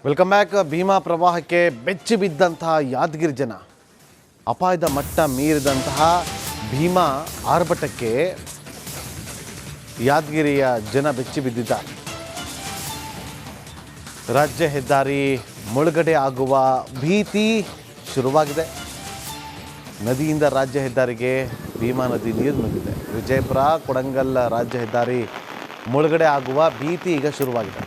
Welcome back. Bhima ಪ್ರವಾಹಕ್ಕೆ ಬೆಚ್ಚಿ ಬಿದ್ದಂತಹ ಯಾದಗಿರಿ ಜನ, ಅಪಾಯದ ಮಟ್ಟ ಮೀರಿದಂತಹ ಭೀಮಾ ಆರ್ಭಟಕ್ಕೆ ಯಾದಗಿರಿಯ ಜನ ಬೆಚ್ಚಿ ಬಿದ್ದಿದ್ದಾರೆ. ರಾಜ್ಯ ಹೆದ್ದಾರಿ ಮುಳುಗಡೆ ಆಗುವ ಭೀತಿ ಶುರುವಾಗಿದೆ. ನದಿಯಿಂದ ರಾಜ್ಯ ಹೆದ್ದಾರಿಗೆ ಭೀಮಾ ನದಿ ನೀರು ನುಗ್ಗಿದೆ. ವಿಜಯಪುರ ಕೊಡಂಗಲ್ ರಾಜ್ಯ ಹೆದ್ದಾರಿ ಮುಳುಗಡೆ ಆಗುವ ಭೀತಿ ಈಗ ಶುರುವಾಗಿದೆ.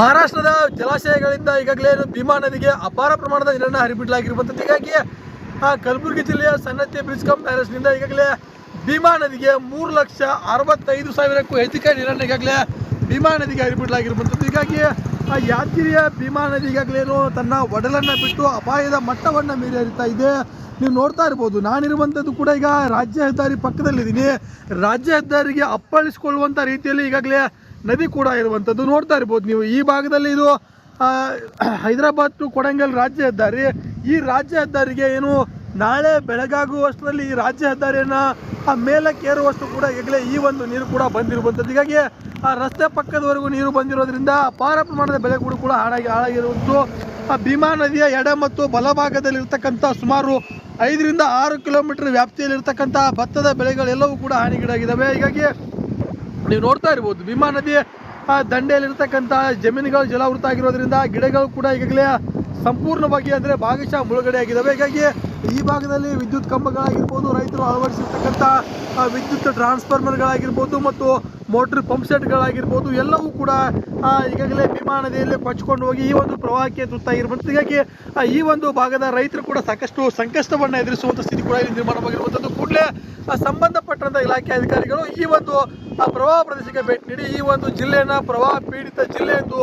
ಮಹಾರಾಷ್ಟ್ರದ ಜಲಾಶಯಗಳಿಂದ ಈಗಾಗಲೇ ಭೀಮಾ ನದಿಗೆ ಅಪಾರ ಪ್ರಮಾಣದ ನೀರನ್ನು ಹರಿಬಿಡಲಾಗಿರುವಂಥದ್ದು. ಹೀಗಾಗಿ ಕಲಬುರಗಿ ಜಿಲ್ಲೆಯ ಸನ್ನತಿ ಬ್ರಿಡ್ಜ್ ಕಮ್ ಪ್ಯಾಲೇಸ್ನಿಂದ ಈಗಾಗಲೇ ಭೀಮಾ ನದಿಗೆ 3,65,000ಕ್ಕೂ ಹೆಚ್ಚಿಗೆ ನೀರನ್ನು ಈಗಾಗಲೇ ಭೀಮಾ ನದಿಗೆ ಹರಿಬಿಡಲಾಗಿರುವಂಥದ್ದು. ಹೀಗಾಗಿ ಯಾದಗಿರಿಯ ಭೀಮಾ ನದಿ ಈಗಾಗಲೇನು ತನ್ನ ಒಡಲನ್ನು ಬಿಟ್ಟು ಅಪಾಯದ ಮಟ್ಟವನ್ನು ಮೀರಿ ಹರಿತಾ ಇದೆ. ನೀವು ನೋಡ್ತಾ ಇರ್ಬೋದು, ನಾನಿರುವಂಥದ್ದು ಕೂಡ ಈಗ ರಾಜ್ಯ ಹೆದ್ದಾರಿ ಪಕ್ಕದಲ್ಲಿದ್ದೀನಿ. ರಾಜ್ಯ ಹೆದ್ದಾರಿಗೆ ಅಪ್ಪಳಿಸಿಕೊಳ್ಳುವಂಥ ರೀತಿಯಲ್ಲಿ ಈಗಾಗಲೇ ನದಿ ಕೂಡ ಇರುವಂಥದ್ದು ನೋಡ್ತಾ ಇರ್ಬೋದು ನೀವು. ಈ ಭಾಗದಲ್ಲಿ ಇದು ಹೈದರಾಬಾದ್ ಟು ಕೊಡಂಗಲ್ ರಾಜ್ಯ ಹೆದ್ದಾರಿ. ಈ ರಾಜ್ಯ ಹೆದ್ದಾರಿಗೆ ಏನು ನಾಳೆ ಬೆಳಗಾಗುವಷ್ಟರಲ್ಲಿ ಈ ರಾಜ್ಯ ಹೆದ್ದಾರಿಯನ್ನು ಮೇಲಕ್ಕೆ ಏರುವಷ್ಟು ಕೂಡ ಈಗಲೇ ಈ ಒಂದು ನೀರು ಕೂಡ ಬಂದಿರುವಂಥದ್ದು. ಹೀಗಾಗಿ ಆ ರಸ್ತೆ ಪಕ್ಕದವರೆಗೂ ನೀರು ಬಂದಿರೋದ್ರಿಂದ ಅಪಾರ ಪ್ರಮಾಣದ ಬೆಳೆಗಳು ಕೂಡ ಹಾಳಾಗಿರುವಂಥದ್ದು. ಭೀಮಾ ನದಿಯ ಎಡ ಮತ್ತು ಬಲಭಾಗದಲ್ಲಿರ್ತಕ್ಕಂಥ ಸುಮಾರು 5ರಿಂದ 6 ಕಿಲೋಮೀಟರ್ ವ್ಯಾಪ್ತಿಯಲ್ಲಿರ್ತಕ್ಕಂಥ ಭತ್ತದ ಬೆಳೆಗಳೆಲ್ಲವೂ ಕೂಡ ಹಾನಿಗೀಡಾಗಿದ್ದಾವೆ. ಹೀಗಾಗಿ ನೀವು ನೋಡ್ತಾ ಇರ್ಬೋದು, ಭೀಮಾ ನದಿ ದಂಡೆಯಲ್ಲಿರ್ತಕ್ಕಂಥ ಜಮೀನುಗಳು ಜಲಾವೃತ ಆಗಿರೋದ್ರಿಂದ ಗಿಡಗಳು ಕೂಡ ಈಗಾಗಲೇ ಸಂಪೂರ್ಣವಾಗಿ ಅಂದರೆ ಭಾಗಶಃ ಮುಳುಗಡೆ ಆಗಿದ್ದಾವೆ. ಹೀಗಾಗಿ ಈ ಭಾಗದಲ್ಲಿ ವಿದ್ಯುತ್ ಕಂಬಗಳಾಗಿರ್ಬೋದು, ರೈತರು ಅಳವಡಿಸಿರ್ತಕ್ಕಂಥ ವಿದ್ಯುತ್ ಟ್ರಾನ್ಸ್ಫಾರ್ಮರ್ಗಳಾಗಿರ್ಬೋದು ಮತ್ತು ಮೋಟ್ರ್ ಪಂಪ್ ಸೆಟ್ಗಳಾಗಿರ್ಬೋದು ಎಲ್ಲವೂ ಕೂಡ ಈಗಾಗಲೇ ಭೀಮಾ ನದಿಯಲ್ಲಿ ಕೊಚ್ಕೊಂಡು ಹೋಗಿ ಈ ಒಂದು ಪ್ರವಾಹಕ್ಕೆ ತುತ್ತಾಗಿರುವಂಥದ್ದು. ಹೀಗಾಗಿ ಈ ಒಂದು ಭಾಗದ ರೈತರು ಕೂಡ ಸಾಕಷ್ಟು ಸಂಕಷ್ಟವನ್ನು ಎದುರಿಸುವಂಥ ಸ್ಥಿತಿ ಕೂಡ ಇಲ್ಲಿ ನಿರ್ಮಾಣವಾಗಿರುವಂಥದ್ದು. ಕೂಡಲೇ ಸಂಬಂಧಪಟ್ಟಂಥ ಇಲಾಖೆ ಅಧಿಕಾರಿಗಳು ಈ ಒಂದು ಪ್ರವಾಹ ಪ್ರದೇಶಕ್ಕೆ ಭೇಟಿ ನೀಡಿ ಈ ಒಂದು ಜಿಲ್ಲೆಯನ್ನು ಪ್ರವಾಹ ಪೀಡಿತ ಜಿಲ್ಲೆ ಎಂದು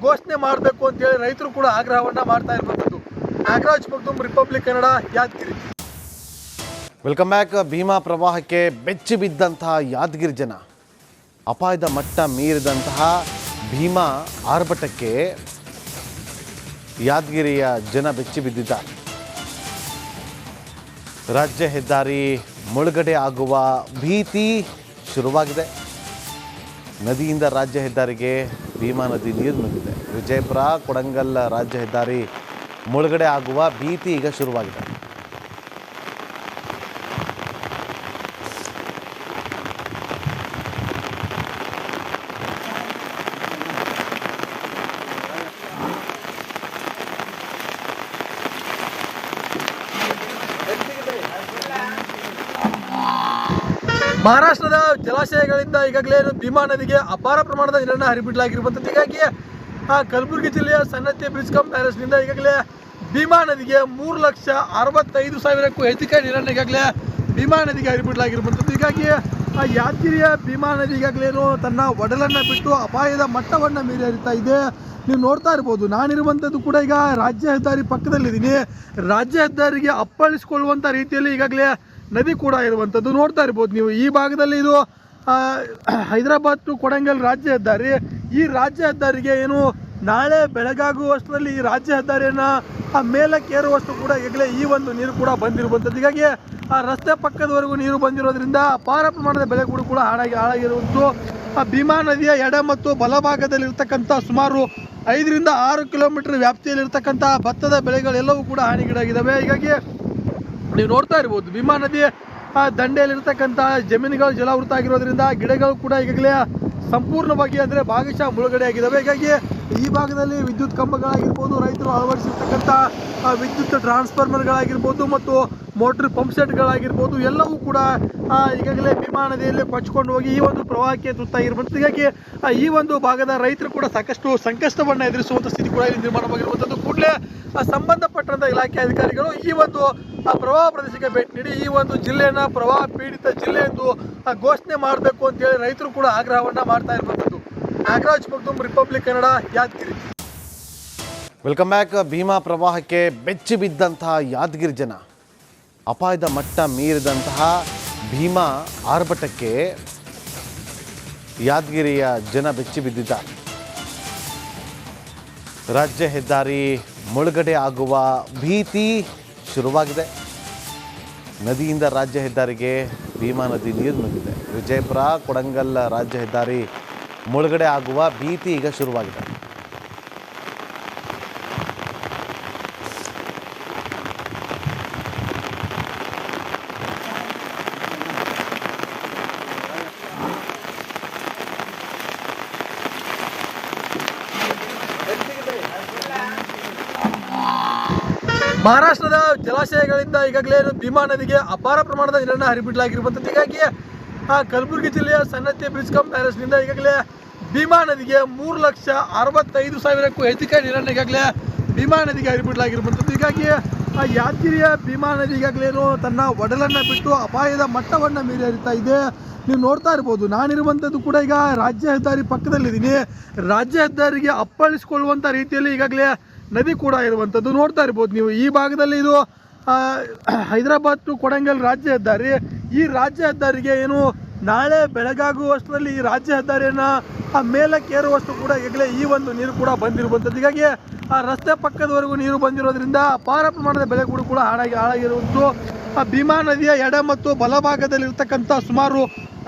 ಘೋಷಣೆ ಮಾಡಬೇಕು ಅಂತೇಳಿ ರೈತರು ಕೂಡ ಆಗ್ರಹವನ್ನು ಮಾಡ್ತಾ ಇರುವಂಥದ್ದು. Nagaraj Magdum, Republic Kannada, Yadgir. Welcome back. Bhima ಪ್ರವಾಹಕ್ಕೆ ಬೆಚ್ಚಿ ಬಿದ್ದಂತಹ ಯಾದಗಿರಿ ಜನ, ಅಪಾಯದ ಮಟ್ಟ ಮೀರಿದಂತಹ ಭೀಮಾ ಆರ್ಭಟಕ್ಕೆ ಯಾದಗಿರಿಯ ಜನ ಬೆಚ್ಚಿ ಬಿದ್ದಿದ್ದಾರೆ. ರಾಜ್ಯ ಹೆದ್ದಾರಿ ಮುಳುಗಡೆ ಆಗುವ ಭೀತಿ ಶುರುವಾಗಿದೆ. ನದಿಯಿಂದ ರಾಜ್ಯ ಹೆದ್ದಾರಿಗೆ ಭೀಮಾ ನದಿ ನೀರು ನುಗ್ಗಿದೆ. ವಿಜಯಪುರ ಕೊಡಂಗಲ್ ರಾಜ್ಯ ಹೆದ್ದಾರಿ ಮುಳುಗಡೆ ಆಗುವ ಭೀತಿ ಈಗ ಶುರುವಾಗಿದೆ. ಮಹಾರಾಷ್ಟ್ರದ ಜಲಾಶಯಗಳಿಂದ ಈಗಾಗಲೇ ಭೀಮಾ ನದಿಗೆ ಅಪಾರ ಪ್ರಮಾಣದ ನೀರನ್ನು ಹರಿಬಿಡಲಾಗಿರುವಂಥದ್ದು. ಹೀಗಾಗಿ ಕಲಬುರಗಿ ಜಿಲ್ಲೆಯ ಸನ್ನತಿ ಬ್ರಿಡ್ಜ್ ಕಮ್ ಪ್ಯಾಲೇಸ್ನಿಂದ ಈಗಾಗಲೇ ಭೀಮಾ ನದಿಗೆ 3,65,000ಕ್ಕೂ ಹೆಚ್ಚಿಗೆ ನೀರನ್ನು ಈಗಾಗಲೇ ಭೀಮಾ ನದಿಗೆ ಹರಿಬಿಡಲಾಗಿರುವಂಥದ್ದು. ಹೀಗಾಗಿ ಯಾದಗಿರಿಯ ಭೀಮಾ ನದಿ ಈಗಾಗಲೇನು ತನ್ನ ಒಡಲನ್ನು ಬಿಟ್ಟು ಅಪಾಯದ ಮಟ್ಟವನ್ನು ಮೀರಿ ಹರಿತಾ ಇದೆ. ನೀವು ನೋಡ್ತಾ ಇರ್ಬೋದು, ನಾನಿರುವಂಥದ್ದು ಕೂಡ ಈಗ ರಾಜ್ಯ ಹೆದ್ದಾರಿ ಪಕ್ಕದಲ್ಲಿದ್ದೀನಿ. ರಾಜ್ಯ ಹೆದ್ದಾರಿಗೆ ಅಪ್ಪಳಿಸಿಕೊಳ್ಳುವಂಥ ರೀತಿಯಲ್ಲಿ ಈಗಾಗಲೇ ನದಿ ಕೂಡ ಇರುವಂಥದ್ದು ನೋಡ್ತಾ ಇರ್ಬೋದು ನೀವು. ಈ ಭಾಗದಲ್ಲಿ ಇದು ಹೈದರಾಬಾದ್ ಟು ಕೊಡಂಗಲ್ ರಾಜ್ಯ ಹೆದ್ದಾರಿ. ಈ ರಾಜ್ಯ ಹೆದ್ದಾರಿಗೆ ಏನು ನಾಳೆ ಬೆಳಗಾಗುವಷ್ಟರಲ್ಲಿ ಈ ರಾಜ್ಯ ಹೆದ್ದಾರಿಯನ್ನು ಮೇಲಕ್ಕೆ ಏರುವಷ್ಟು ಕೂಡ ಈಗಲೇ ಈ ಒಂದು ನೀರು ಕೂಡ ಬಂದಿರುವಂಥದ್ದು. ಹೀಗಾಗಿ ಆ ರಸ್ತೆ ಪಕ್ಕದವರೆಗೂ ನೀರು ಬಂದಿರೋದ್ರಿಂದ ಅಪಾರ ಪ್ರಮಾಣದ ಬೆಳೆಗಳು ಕೂಡ ಹಾಳಾಗಿರುವಂಥದ್ದು. ಭೀಮಾ ನದಿಯ ಎಡ ಮತ್ತು ಬಲಭಾಗದಲ್ಲಿರ್ತಕ್ಕಂಥ ಸುಮಾರು 5ರಿಂದ 6 ಕಿಲೋಮೀಟರ್ ವ್ಯಾಪ್ತಿಯಲ್ಲಿರ್ತಕ್ಕಂಥ ಭತ್ತದ ಬೆಳೆಗಳೆಲ್ಲವೂ ಕೂಡ ಹಾನಿಗೀಡಾಗಿದ್ದಾವೆ. ಹೀಗಾಗಿ ನೀವು ನೋಡ್ತಾ ಇರ್ಬೋದು, ಭೀಮಾ ನದಿ ದಂಡೆಯಲ್ಲಿರ್ತಕ್ಕಂಥ ಜಮೀನುಗಳು ಜಲಾವೃತ ಆಗಿರೋದ್ರಿಂದ ಗಿಡಗಳು ಕೂಡ ಈಗಾಗಲೇ ಸಂಪೂರ್ಣವಾಗಿ ಅಂದರೆ ಭಾಗಶಃ ಮುಳುಗಡೆ ಆಗಿದ್ದಾವೆ. ಹೀಗಾಗಿ ಈ ಭಾಗದಲ್ಲಿ ವಿದ್ಯುತ್ ಕಂಬಗಳಾಗಿರ್ಬೋದು, ರೈತರು ಅಳವಡಿಸಿರ್ತಕ್ಕಂಥ ವಿದ್ಯುತ್ ಟ್ರಾನ್ಸ್ಫಾರ್ಮರ್ಗಳಾಗಿರ್ಬೋದು ಮತ್ತು ಮೋಟ್ರ್ ಪಂಪ್ ಸೆಟ್ಗಳಾಗಿರ್ಬೋದು ಎಲ್ಲವೂ ಕೂಡ ಈಗಾಗಲೇ ಭೀಮಾ ನದಿಯಲ್ಲಿ ಕೊಚ್ಕೊಂಡು ಹೋಗಿ ಈ ಒಂದು ಪ್ರವಾಹಕ್ಕೆ ತುತ್ತಾಗಿರುವಂಥದ್ದು. ಹೀಗಾಗಿ ಈ ಒಂದು ಭಾಗದ ರೈತರು ಕೂಡ ಸಾಕಷ್ಟು ಸಂಕಷ್ಟವನ್ನು ಎದುರಿಸುವಂಥ ಸ್ಥಿತಿ ಕೂಡ ಇಲ್ಲಿ ನಿರ್ಮಾಣವಾಗಿರುವಂಥದ್ದು. ಕೂಡಲೇ ಸಂಬಂಧಪಟ್ಟಂಥ ಇಲಾಖೆ ಅಧಿಕಾರಿಗಳು ಈ ಒಂದು ಪ್ರವಾಹ ಪ್ರದೇಶಕ್ಕೆ ಭೇಟಿ ನೀಡಿ ಈ ಒಂದು ಜಿಲ್ಲೆಯನ್ನು ಪ್ರವಾಹ ಪೀಡಿತ ಜಿಲ್ಲೆ ಎಂದು ಘೋಷಣೆ ಮಾಡಬೇಕು ಅಂತೇಳಿ ರೈತರು ಕೂಡ ಆಗ್ರಹವನ್ನು ಮಾಡ್ತಾ ಇರುವಂಥದ್ದು. Nagaraj Magdum, Republic Kannada, Yadgir. Welcome back. Bhima ಪ್ರವಾಹಕ್ಕೆ ಬೆಚ್ಚಿ ಬಿದ್ದಂತಹ ಯಾದಗಿರಿ ಜನ, ಅಪಾಯದ ಮಟ್ಟ ಮೀರಿದಂತಹ ಭೀಮಾ ಆರ್ಭಟಕ್ಕೆ ಯಾದಗಿರಿಯ ಜನ ಬೆಚ್ಚಿ ಬಿದ್ದಿದ್ದಾರೆ. ರಾಜ್ಯ ಹೆದ್ದಾರಿ ಮುಳುಗಡೆ ಆಗುವ ಭೀತಿ ಶುರುವಾಗಿದೆ. ನದಿಯಿಂದ ರಾಜ್ಯ ಹೆದ್ದಾರಿಗೆ ಭೀಮಾ ನದಿ ನೀರು ನುಗ್ಗಿದೆ. ವಿಜಯಪುರ ಕೊಡಂಗಲ್ ರಾಜ್ಯ ಹೆದ್ದಾರಿ ಮುಳುಗಡೆ ಆಗುವ ಭೀತಿ ಈಗ ಶುರುವಾಗಿದೆ. ಮಹಾರಾಷ್ಟ್ರದ ಜಲಾಶಯಗಳಿಂದ ಈಗಾಗಲೇ ಭೀಮಾ ನದಿಗೆ ಅಪಾರ ಪ್ರಮಾಣದ ನೀರನ್ನು ಹರಿಬಿಡಲಾಗಿರುವಂಥದ್ದು. ಹೀಗಾಗಿ ಕಲಬುರಗಿ ಜಿಲ್ಲೆಯ ಸನ್ನತಿ ಬ್ರಿಡ್ಜ್ ಕಮ್ ಪ್ಯಾಲೇಸ್ನಿಂದ ಈಗಾಗಲೇ ಭೀಮಾ ನದಿಗೆ 3,65,000ಕ್ಕೂ ಹೆಚ್ಚಿಗೆ ನೀರನ್ನು ಈಗಾಗಲೇ ಭೀಮಾ ನದಿಗೆ ಹರಿಬಿಡಲಾಗಿರುವಂಥದ್ದು. ಹೀಗಾಗಿ ಯಾದಗಿರಿಯ ಭೀಮಾ ನದಿ ಈಗಾಗಲೇನು ತನ್ನ ಒಡಲನ್ನು ಬಿಟ್ಟು ಅಪಾಯದ ಮಟ್ಟವನ್ನು ಮೀರಿ ಹರಿತಾ ಇದೆ. ನೀವು ನೋಡ್ತಾ ಇರ್ಬೋದು, ನಾನಿರುವಂಥದ್ದು ಕೂಡ ಈಗ ರಾಜ್ಯ ಹೆದ್ದಾರಿ ಪಕ್ಕದಲ್ಲಿದ್ದೀನಿ. ರಾಜ್ಯ ಹೆದ್ದಾರಿಗೆ ಅಪ್ಪಳಿಸಿಕೊಳ್ಳುವಂಥ ರೀತಿಯಲ್ಲಿ ಈಗಾಗಲೇ ನದಿ ಕೂಡ ಇರುವಂಥದ್ದು ನೋಡ್ತಾ ಇರ್ಬೋದು ನೀವು. ಈ ಭಾಗದಲ್ಲಿ ಇದು ಹೈದರಾಬಾದ್ ಟು ಕೊಡಂಗಲ್ ರಾಜ್ಯ ಹೆದ್ದಾರಿ. ಈ ರಾಜ್ಯ ಹೆದ್ದಾರಿಗೆ ಏನು ನಾಳೆ ಬೆಳಗಾಗುವಷ್ಟರಲ್ಲಿ ಈ ರಾಜ್ಯ ಹೆದ್ದಾರಿಯನ್ನು ಮೇಲಕ್ಕೆ ಏರುವಷ್ಟು ಕೂಡ ಈಗಲೇ ಈ ಒಂದು ನೀರು ಕೂಡ ಬಂದಿರುವಂಥದ್ದು. ಹೀಗಾಗಿ ಆ ರಸ್ತೆ ಪಕ್ಕದವರೆಗೂ ನೀರು ಬಂದಿರೋದ್ರಿಂದ ಅಪಾರ ಪ್ರಮಾಣದ ಬೆಳೆಗಳು ಕೂಡ ಹಾಳಾಗಿರುವಂಥದ್ದು. ಭೀಮಾ ನದಿಯ ಎಡ ಮತ್ತು ಬಲಭಾಗದಲ್ಲಿರ್ತಕ್ಕಂಥ ಸುಮಾರು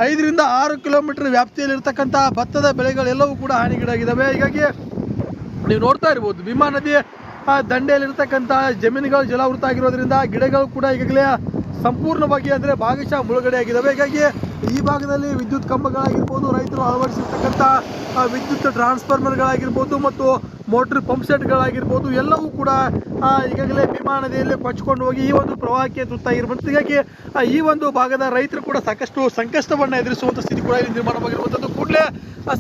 5ರಿಂದ 6 ಕಿಲೋಮೀಟರ್ ವ್ಯಾಪ್ತಿಯಲ್ಲಿರ್ತಕ್ಕಂಥ ಭತ್ತದ ಬೆಳೆಗಳೆಲ್ಲವೂ ಕೂಡ ಹಾನಿಗೀಡಾಗಿದ್ದಾವೆ. ಹೀಗಾಗಿ ನೀವು ನೋಡ್ತಾ ಇರ್ಬೋದು, ಭೀಮಾ ನದಿ ದಂಡೆಯಲ್ಲಿರ್ತಕ್ಕಂಥ ಜಮೀನುಗಳು ಜಲಾವೃತ ಆಗಿರೋದ್ರಿಂದ ಗಿಡಗಳು ಕೂಡ ಈಗಾಗಲೇ ಸಂಪೂರ್ಣವಾಗಿ ಅಂದರೆ ಭಾಗಶಃ ಮುಳುಗಡೆ ಆಗಿದ್ದಾವೆ. ಹೀಗಾಗಿ ಈ ಭಾಗದಲ್ಲಿ ವಿದ್ಯುತ್ ಕಂಬಗಳಾಗಿರ್ಬೋದು, ರೈತರು ಅಳವಡಿಸಿರ್ತಕ್ಕಂಥ ವಿದ್ಯುತ್ ಟ್ರಾನ್ಸ್ಫಾರ್ಮರ್ಗಳಾಗಿರ್ಬೋದು ಮತ್ತು ಮೋಟ್ರ್ ಪಂಪ್ ಸೆಟ್ಗಳಾಗಿರ್ಬೋದು ಎಲ್ಲವೂ ಕೂಡ ಈಗಾಗಲೇ ಭೀಮಾ ನದಿಯಲ್ಲಿ ಕೊಚ್ಕೊಂಡು ಹೋಗಿ ಈ ಒಂದು ಪ್ರವಾಹಕ್ಕೆ ತುತ್ತಾಗಿರುವಂಥದ್ದು. ಹೀಗಾಗಿ ಈ ಒಂದು ಭಾಗದ ರೈತರು ಕೂಡ ಸಾಕಷ್ಟು ಸಂಕಷ್ಟವನ್ನು ಎದುರಿಸುವಂಥ ಸ್ಥಿತಿ ಕೂಡ ಇಲ್ಲಿ ನಿರ್ಮಾಣವಾಗಿರುವಂಥದ್ದು. ಕೂಡಲೇ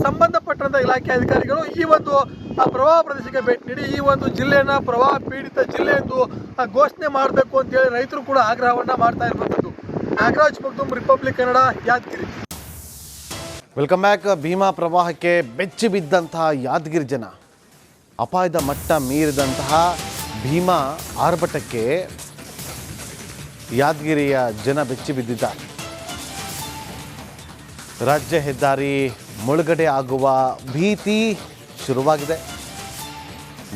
ಸಂಬಂಧಪಟ್ಟಂಥ ಇಲಾಖೆ ಅಧಿಕಾರಿಗಳು ಈ ಒಂದು ಪ್ರವಾಹ ಪ್ರದೇಶಕ್ಕೆ ಭೇಟಿ ನೀಡಿ ಈ ಒಂದು ಜಿಲ್ಲೆಯನ್ನು ಪ್ರವಾಹ ಪೀಡಿತ ಜಿಲ್ಲೆ ಎಂದು ಘೋಷಣೆ ಮಾಡಬೇಕು ಅಂತೇಳಿ ರೈತರು ಕೂಡ ಆಗ್ರಹವನ್ನು ಮಾಡ್ತಾ ಇರುವಂಥದ್ದು. Nagaraj Magdum, Republic Kannada, Yadgir. Welcome back. Bhima ಪ್ರವಾಹಕ್ಕೆ ಬೆಚ್ಚಿ ಬಿದ್ದಂತಹ ಯಾದಗಿರಿ ಜನ, ಅಪಾಯದ ಮಟ್ಟ ಮೀರಿದಂತಹ ಭೀಮಾ ಆರ್ಭಟಕ್ಕೆ ಯಾದಗಿರಿಯ ಜನ ಬೆಚ್ಚಿ ಬಿದ್ದಿದ್ದಾರೆ. ರಾಜ್ಯ ಹೆದ್ದಾರಿ ಮುಳುಗಡೆ ಆಗುವ ಭೀತಿ ಶುರುವಾಗಿದೆ.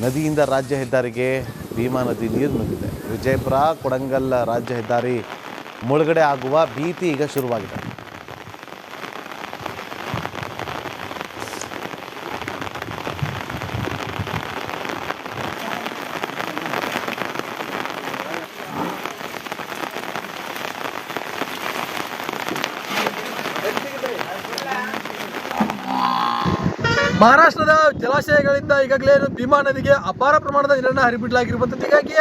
ನದಿಯಿಂದ ರಾಜ್ಯ ಹೆದ್ದಾರಿಗೆ ಭೀಮಾ ನದಿ ನೀರು ನುಗ್ಗಿದೆ. ವಿಜಯಪುರ ಕೊಡಂಗಲ್ ರಾಜ್ಯ ಹೆದ್ದಾರಿ ಮುಳುಗಡೆ ಆಗುವ ಭೀತಿ ಈಗ ಶುರುವಾಗಿದೆ. ಮಹಾರಾಷ್ಟ್ರದ ಜಲಾಶಯಗಳಿಂದ ಈಗಾಗಲೇ ಭೀಮಾ ನದಿಗೆ ಅಪಾರ ಪ್ರಮಾಣದ ನೀರನ್ನು ಹರಿಬಿಡಲಾಗಿರುವಂಥದ್ದು. ಹೀಗಾಗಿ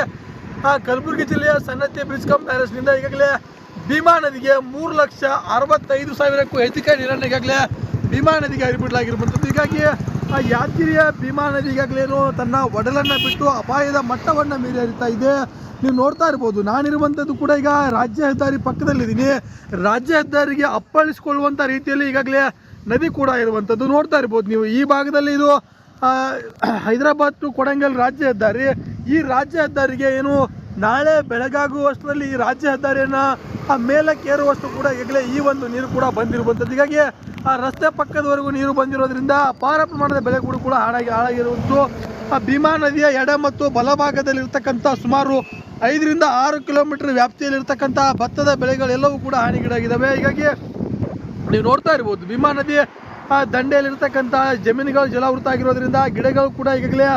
ಕಲಬುರಗಿ ಜಿಲ್ಲೆಯ ಸನ್ನತಿ ಬ್ರಿಡ್ಜ್ ಕಮ್ ಪ್ಯಾಲೇಸ್ನಿಂದ ಈಗಾಗಲೇ ಭೀಮಾ ನದಿಗೆ 3,65,000ಕ್ಕೂ ಹೆಚ್ಚಿಗೆ ನೀರನ್ನು ಈಗಾಗಲೇ ಭೀಮಾ ನದಿಗೆ ಹರಿಬಿಡಲಾಗಿರುವಂಥದ್ದು. ಹೀಗಾಗಿ ಯಾದಗಿರಿಯ ಭೀಮಾ ನದಿ ಈಗಾಗಲೇನು ತನ್ನ ಒಡಲನ್ನು ಬಿಟ್ಟು ಅಪಾಯದ ಮಟ್ಟವನ್ನು ಮೀರಿ ಹರಿತಾ ಇದೆ. ನೀವು ನೋಡ್ತಾ ಇರ್ಬೋದು, ನಾನಿರುವಂಥದ್ದು ಕೂಡ ಈಗ ರಾಜ್ಯ ಹೆದ್ದಾರಿ ಪಕ್ಕದಲ್ಲಿದ್ದೀನಿ. ರಾಜ್ಯ ಹೆದ್ದಾರಿಗೆ ಅಪ್ಪಳಿಸಿಕೊಳ್ಳುವಂಥ ರೀತಿಯಲ್ಲಿ ಈಗಾಗಲೇ ನದಿ ಕೂಡ ಇರುವಂಥದ್ದು ನೋಡ್ತಾ ಇರ್ಬೋದು ನೀವು. ಈ ಭಾಗದಲ್ಲಿ ಇದು ಹೈದರಾಬಾದ್ ಟು ಕೊಡಂಗಲ್ ರಾಜ್ಯ ಹೆದ್ದಾರಿ. ಈ ರಾಜ್ಯ ಹೆದ್ದಾರಿಗೆ ಏನು ನಾಳೆ ಬೆಳಗಾಗುವಷ್ಟರಲ್ಲಿ ಈ ರಾಜ್ಯ ಹೆದ್ದಾರಿಯನ್ನು ಮೇಲಕ್ಕೆ ಏರುವಷ್ಟು ಕೂಡ ಈಗಲೇ ಈ ಒಂದು ನೀರು ಕೂಡ ಬಂದಿರುವಂಥದ್ದು. ಹೀಗಾಗಿ ಆ ರಸ್ತೆ ಪಕ್ಕದವರೆಗೂ ನೀರು ಬಂದಿರೋದ್ರಿಂದ ಅಪಾರ ಪ್ರಮಾಣದ ಬೆಳೆಗಳು ಕೂಡ ಹಾಳಾಗಿರುವಂಥದ್ದು. ಭೀಮಾ ನದಿಯ ಎಡ ಮತ್ತು ಬಲಭಾಗದಲ್ಲಿರ್ತಕ್ಕಂಥ ಸುಮಾರು 5ರಿಂದ 6 ಕಿಲೋಮೀಟರ್ ವ್ಯಾಪ್ತಿಯಲ್ಲಿರ್ತಕ್ಕಂಥ ಭತ್ತದ ಬೆಳೆಗಳೆಲ್ಲವೂ ಕೂಡ ಹಾನಿಗೀಡಾಗಿದ್ದಾವೆ. ಹೀಗಾಗಿ ನೀವು ನೋಡ್ತಾ ಇರ್ಬೋದು, ಭೀಮಾ ನದಿ ದಂಡೆಯಲ್ಲಿರ್ತಕ್ಕಂಥ ಜಮೀನುಗಳು ಜಲಾವೃತ ಆಗಿರೋದ್ರಿಂದ ಗಿಡಗಳು ಕೂಡ ಈಗಾಗಲೇ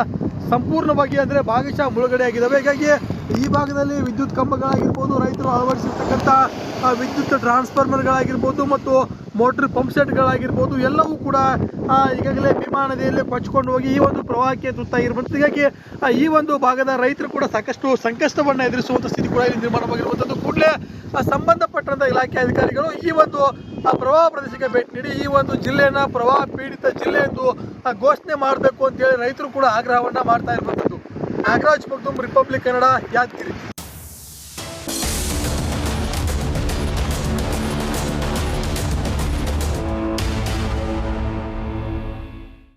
ಸಂಪೂರ್ಣವಾಗಿ ಅಂದರೆ ಭಾಗಶಃ ಮುಳುಗಡೆ ಆಗಿದ್ದಾವೆ. ಹೀಗಾಗಿ ಈ ಭಾಗದಲ್ಲಿ ವಿದ್ಯುತ್ ಕಂಬಗಳಾಗಿರ್ಬೋದು, ರೈತರು ಅಳವಡಿಸಿರ್ತಕ್ಕಂಥ ವಿದ್ಯುತ್ ಟ್ರಾನ್ಸ್ಫಾರ್ಮರ್ಗಳಾಗಿರ್ಬೋದು ಮತ್ತು ಮೋಟ್ರ್ ಪಂಪ್ ಸೆಟ್ಗಳಾಗಿರ್ಬೋದು ಎಲ್ಲವೂ ಕೂಡ ಈಗಾಗಲೇ ಭೀಮಾ ನದಿಯಲ್ಲಿ ಕೊಚ್ಕೊಂಡು ಹೋಗಿ ಈ ಒಂದು ಪ್ರವಾಹಕ್ಕೆ ತುತ್ತಾಗಿರುವಂಥದ್ದು. ಹೀಗಾಗಿ ಈ ಒಂದು ಭಾಗದ ರೈತರು ಕೂಡ ಸಾಕಷ್ಟು ಸಂಕಷ್ಟವನ್ನು ಎದುರಿಸುವಂಥ ಸ್ಥಿತಿ ಕೂಡ ಇಲ್ಲಿ ನಿರ್ಮಾಣವಾಗಿರುವಂಥದ್ದು. ಕೂಡಲೇ ಸಂಬಂಧಪಟ್ಟಂಥ ಇಲಾಖೆ ಅಧಿಕಾರಿಗಳು ಈ ಒಂದು ಪ್ರವಾಹ ಪ್ರದೇಶಕ್ಕೆ ಭೇಟಿ ನೀಡಿ ಈ ಒಂದು ಜಿಲ್ಲೆಯನ್ನು ಪ್ರವಾಹ ಪೀಡಿತ ಜಿಲ್ಲೆ ಎಂದು ಘೋಷಣೆ ಮಾಡಬೇಕು ಅಂತೇಳಿ ರೈತರು ಕೂಡ ಆಗ್ರಹವನ್ನು ಮಾಡ್ತಾ ಇರುವಂಥದ್ದು. ನಾಗರಾಜ್ ಮಗ್ದುಮ್, ರಿಪಬ್ಲಿಕ್ ಕನ್ನಡ, ಯಾದಗಿರಿ.